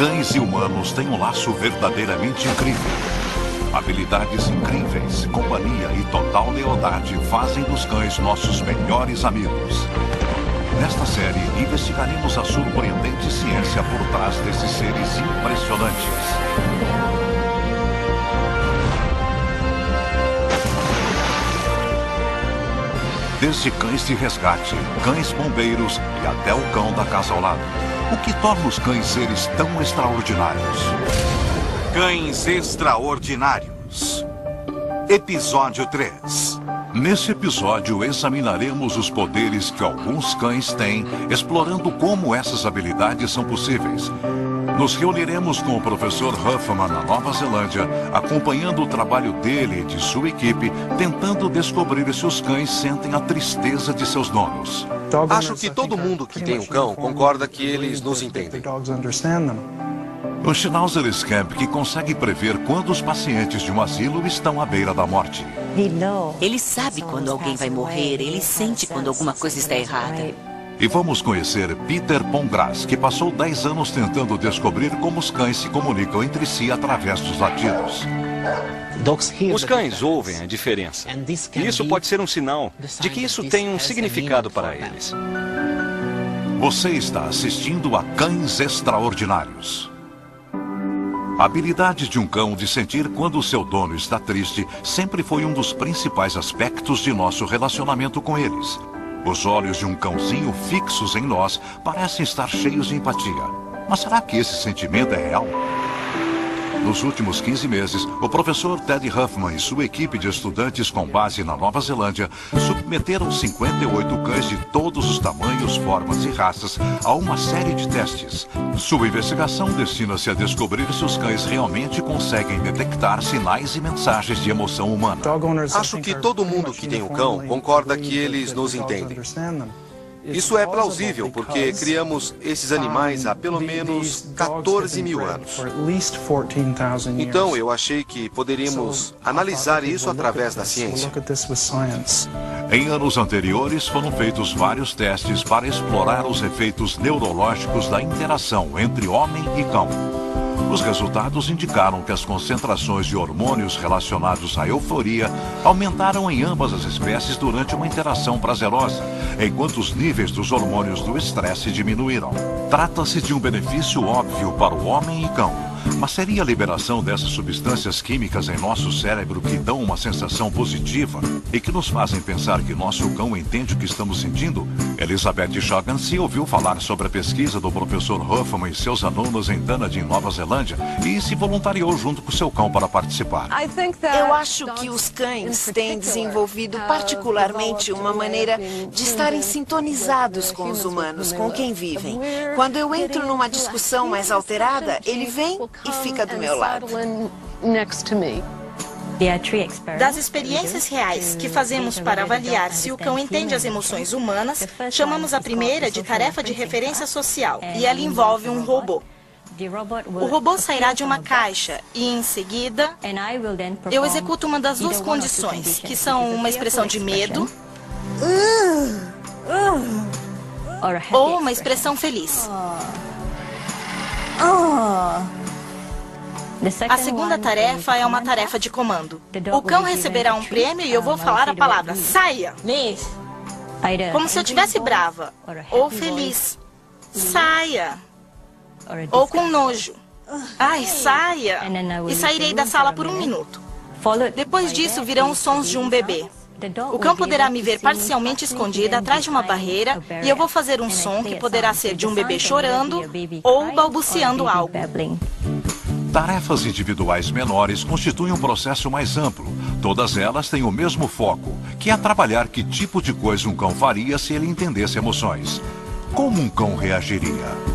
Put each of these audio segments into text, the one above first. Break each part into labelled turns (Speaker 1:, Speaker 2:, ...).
Speaker 1: Cães e humanos têm um laço verdadeiramente incrível. Habilidades incríveis, companhia e total lealdade fazem dos cães nossos melhores amigos. Nesta série, investigaremos a surpreendente ciência por trás desses seres impressionantes. Desde cães de resgate, cães bombeiros e até o cão da casa ao lado. O que torna os cães seres tão extraordinários?
Speaker 2: Cães Extraordinários. Episódio 3.
Speaker 1: Nesse episódio, examinaremos os poderes que alguns cães têm, explorando como essas habilidades são possíveis. Nos reuniremos com o professor Huffman na Nova Zelândia, acompanhando o trabalho dele e de sua equipe, tentando descobrir se os cães sentem a tristeza de seus donos.
Speaker 3: Acho que todo mundo que tem um cão concorda que eles nos entendem.
Speaker 1: O Schnauzer Scamp, que consegue prever quando os pacientes de um asilo estão à beira da morte.
Speaker 4: Ele sabe quando alguém vai morrer, ele sente quando alguma coisa está errada.
Speaker 1: E vamos conhecer Peter Pongratz, que passou 10 anos tentando descobrir como os cães se comunicam entre si através dos latidos.
Speaker 5: Os cães ouvem a diferença. E isso pode ser um sinal de que isso tem um significado para eles.
Speaker 1: Você está assistindo a Cães Extraordinários. A habilidade de um cão de sentir quando o seu dono está triste sempre foi um dos principais aspectos de nosso relacionamento com eles. Os olhos de um cãozinho fixos em nós parecem estar cheios de empatia. Mas será que esse sentimento é real? Nos últimos 15 meses, o professor Ted Huffman e sua equipe de estudantes com base na Nova Zelândia submeteram 58 cães de todos os tamanhos, formas e raças a uma série de testes. Sua investigação destina-se a descobrir se os cães realmente conseguem detectar sinais e mensagens de emoção humana.
Speaker 3: Acho que todo mundo que tem um cão concorda que eles nos entendem. Isso é plausível porque criamos esses animais há pelo menos 14 mil anos. Então eu achei que poderíamos analisar isso através da ciência.
Speaker 1: Em anos anteriores foram feitos vários testes para explorar os efeitos neurológicos da interação entre homem e cão. Os resultados indicaram que as concentrações de hormônios relacionados à euforia aumentaram em ambas as espécies durante uma interação prazerosa, enquanto os níveis dos hormônios do estresse diminuíram. Trata-se de um benefício óbvio para o homem e cão, mas seria a liberação dessas substâncias químicas em nosso cérebro que dão uma sensação positiva e que nos fazem pensar que nosso cão entende o que estamos sentindo? Elizabeth Shaughnessy ouviu falar sobre a pesquisa do professor Huffman e seus alunos em Dunedin, Nova Zelândia, e se voluntariou junto com seu cão para participar.
Speaker 6: Eu acho que os cães têm desenvolvido particularmente uma maneira de estarem sintonizados com os humanos, com quem vivem. Quando eu entro numa discussão mais alterada, ele vem e fica do meu lado.
Speaker 7: Das experiências reais que fazemos para avaliar se o cão entende as emoções humanas, chamamos a primeira de tarefa de referência social, e ela envolve um robô. O robô sairá de uma caixa e, em seguida, eu executo uma das duas condições, que são uma expressão de medo ou uma expressão feliz. A segunda tarefa é uma tarefa de comando. O cão receberá um prêmio e eu vou falar a palavra saia, como se eu estivesse brava ou feliz. Saia. Ou com nojo. Ai, saia. E sairei da sala por 1 minuto. Depois disso virão os sons de um bebê. O cão poderá me ver parcialmente escondida atrás de uma barreira e eu vou fazer um som que poderá ser de um bebê chorando ou balbuciando algo.
Speaker 1: Tarefas individuais menores constituem um processo mais amplo. Todas elas têm o mesmo foco, que é trabalhar que tipo de coisa um cão faria se ele entendesse emoções. Como um cão reagiria?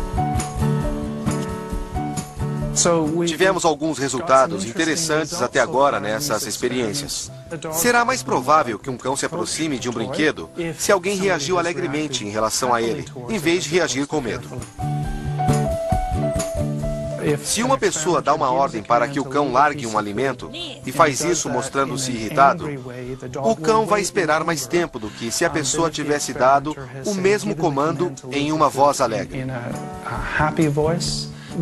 Speaker 3: Tivemos alguns resultados interessantes até agora nessas experiências. Será mais provável que um cão se aproxime de um brinquedo se alguém reagiu alegremente em relação a ele, em vez de reagir com medo. Se uma pessoa dá uma ordem para que o cão largue um alimento e faz isso mostrando-se irritado, o cão vai esperar mais tempo do que se a pessoa tivesse dado o mesmo comando em uma voz alegre.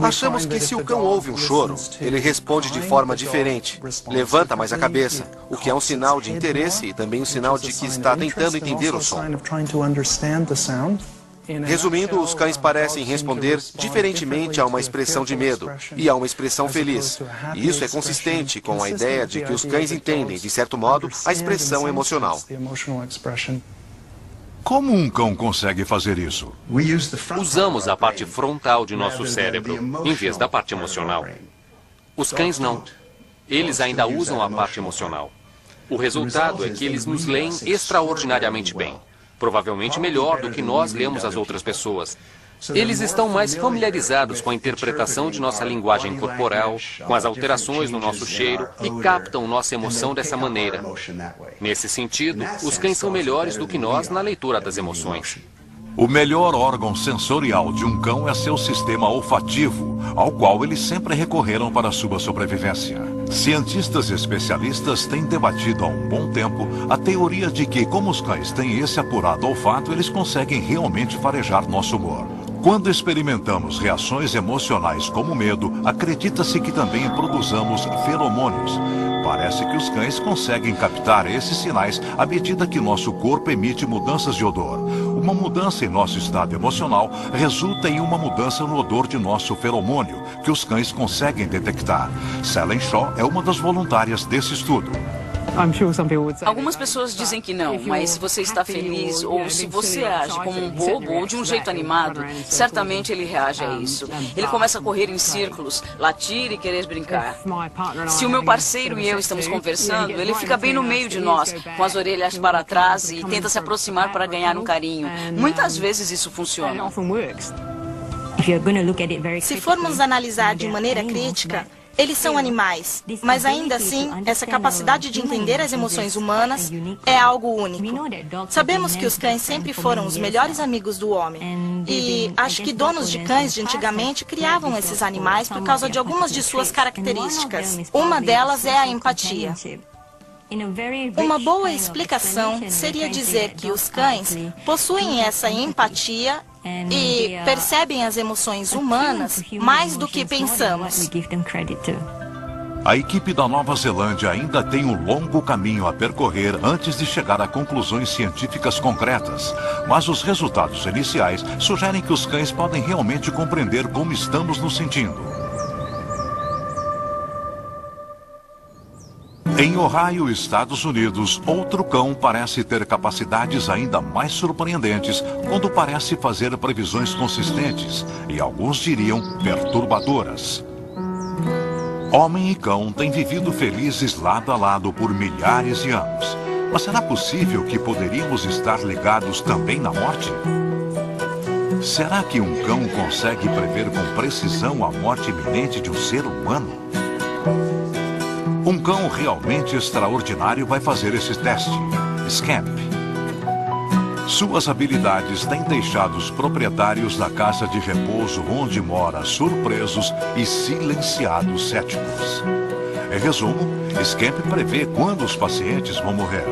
Speaker 3: Achamos que se o cão ouve um choro, ele responde de forma diferente, levanta mais a cabeça, o que é um sinal de interesse e também um sinal de que está tentando entender o som. Resumindo, os cães parecem responder diferentemente a uma expressão de medo e a uma expressão feliz. E isso é consistente com a ideia de que os cães entendem, de certo modo, a expressão emocional.
Speaker 1: Como um cão consegue fazer isso?
Speaker 8: Usamos a parte frontal de nosso cérebro, em vez da parte emocional. Os cães não. Eles ainda usam a parte emocional. O resultado é que eles nos leem extraordinariamente bem. Provavelmente melhor do que nós lemos as outras pessoas. Eles estão mais familiarizados com a interpretação de nossa linguagem corporal, com as alterações no nosso cheiro e captam nossa emoção dessa maneira. Nesse sentido, os cães são melhores do que nós na leitura das emoções.
Speaker 1: O melhor órgão sensorial de um cão é seu sistema olfativo, ao qual eles sempre recorreram para sua sobrevivência. Cientistas e especialistas têm debatido há um bom tempo a teoria de que, como os cães têm esse apurado olfato, eles conseguem realmente farejar nosso humor. Quando experimentamos reações emocionais como medo, acredita-se que também produzamos feromônios. Parece que os cães conseguem captar esses sinais à medida que nosso corpo emite mudanças de odor. Uma mudança em nosso estado emocional resulta em uma mudança no odor de nosso feromônio, que os cães conseguem detectar. Selen Shaw é uma das voluntárias desse estudo.
Speaker 9: Algumas pessoas dizem que não, mas se você está feliz ou se você age como um bobo ou de um jeito animado, certamente ele reage a isso. Ele começa a correr em círculos, latir e querer brincar. Se o meu parceiro e eu estamos conversando, ele fica bem no meio de nós, com as orelhas para trás e tenta se aproximar para ganhar um carinho. Muitas vezes isso funciona.
Speaker 7: Se formos analisar de maneira crítica, eles são animais, mas ainda assim, essa capacidade de entender as emoções humanas é algo único. Sabemos que os cães sempre foram os melhores amigos do homem. E acho que donos de cães de antigamente criavam esses animais por causa de algumas de suas características. Uma delas é a empatia. Uma boa explicação seria dizer que os cães possuem essa empatia e percebem as emoções humanas mais do que pensamos.
Speaker 1: A equipe da Nova Zelândia ainda tem um longo caminho a percorrer antes de chegar a conclusões científicas concretas, mas os resultados iniciais sugerem que os cães podem realmente compreender como estamos nos sentindo. Em Ohio, Estados Unidos, outro cão parece ter capacidades ainda mais surpreendentes quando parece fazer previsões consistentes e alguns diriam perturbadoras. Homem e cão têm vivido felizes lado a lado por milhares de anos. Mas será possível que poderíamos estar ligados também na morte? Será que um cão consegue prever com precisão a morte iminente de um ser humano? Um cão realmente extraordinário vai fazer esse teste. Scamp. Suas habilidades têm deixado os proprietários da casa de repouso onde mora surpresos e silenciados céticos. Em resumo, Scamp prevê quando os pacientes vão morrer.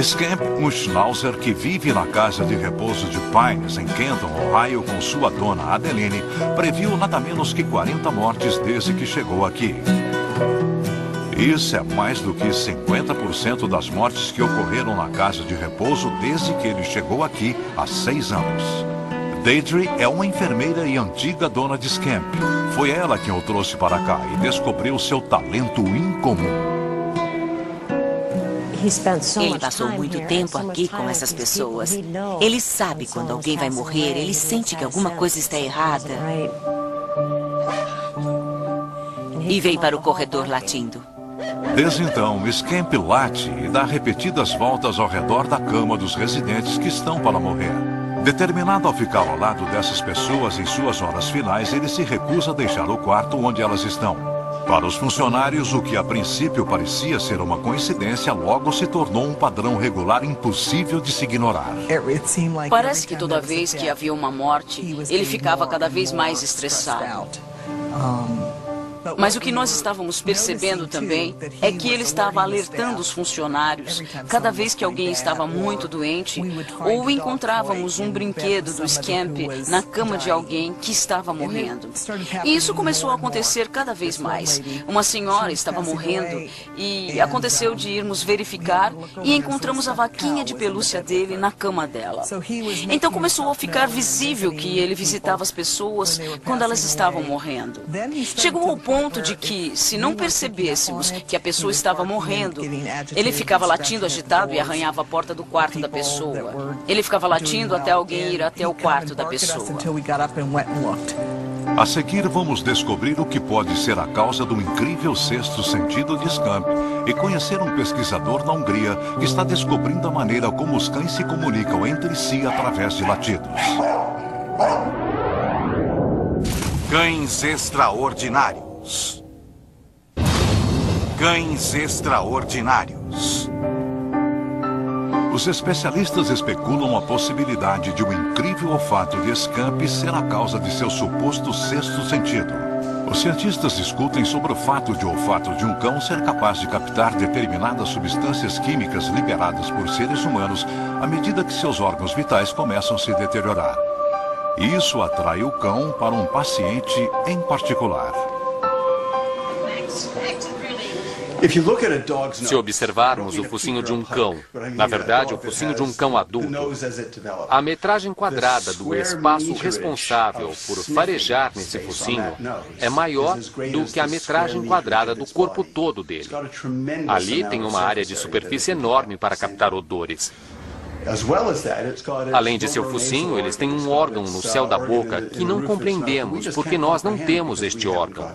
Speaker 1: Scamp, um schnauzer que vive na casa de repouso de Pines, em Kenton, Ohio, com sua dona Adeline, previu nada menos que 40 mortes desde que chegou aqui. Isso é mais do que 50% das mortes que ocorreram na casa de repouso desde que ele chegou aqui há 6 anos. Deidre é uma enfermeira e antiga dona de Scamp. Foi ela quem o trouxe para cá e descobriu seu talento incomum.
Speaker 4: Ele passou muito tempo aqui com essas pessoas. Ele sabe quando alguém vai morrer, ele sente que alguma coisa está errada. E veio para o corredor latindo.
Speaker 1: Desde então, Scamp late e dá repetidas voltas ao redor da cama dos residentes que estão para morrer. Determinado a ficar ao lado dessas pessoas em suas horas finais, ele se recusa a deixar o quarto onde elas estão. Para os funcionários, o que a princípio parecia ser uma coincidência, logo se tornou um padrão regular impossível de se ignorar.
Speaker 9: Parece que toda vez que havia uma morte, ele ficava cada vez mais estressado. Mas o que nós estávamos percebendo também é que ele estava alertando os funcionários cada vez que alguém estava muito doente ou encontrávamos um brinquedo do Scamp na cama de alguém que estava morrendo. E isso começou a acontecer cada vez mais. Uma senhora estava morrendo e aconteceu de irmos verificar e encontramos a vaquinha de pelúcia dele na cama dela. Então começou a ficar visível que ele visitava as pessoas quando elas estavam morrendo. Chegou ao ponto de que, se não percebêssemos que a pessoa estava morrendo, ele ficava latindo agitado e arranhava a porta do quarto da pessoa. Ele ficava latindo até alguém ir até o quarto da pessoa.
Speaker 1: A seguir, vamos descobrir o que pode ser a causa do incrível sexto sentido de Scamp e conhecer um pesquisador na Hungria que está descobrindo a maneira como os cães se comunicam entre si através de latidos.
Speaker 2: Cães extraordinários. Cães extraordinários.
Speaker 1: Os especialistas especulam a possibilidade de um incrível olfato de Scamp ser a causa de seu suposto sexto sentido. Os cientistas discutem sobre o fato de o olfato de um cão ser capaz de captar determinadas substâncias químicas liberadas por seres humanos à medida que seus órgãos vitais começam a se deteriorar. Isso atrai o cão para um paciente em particular.
Speaker 8: Se observarmos o focinho de um cão, na verdade o focinho de um cão adulto, a metragem quadrada do espaço responsável por farejar nesse focinho é maior do que a metragem quadrada do corpo todo dele. Ali tem uma área de superfície enorme para captar odores. Além de seu focinho, eles têm um órgão no céu da boca que não compreendemos porque nós não temos este órgão.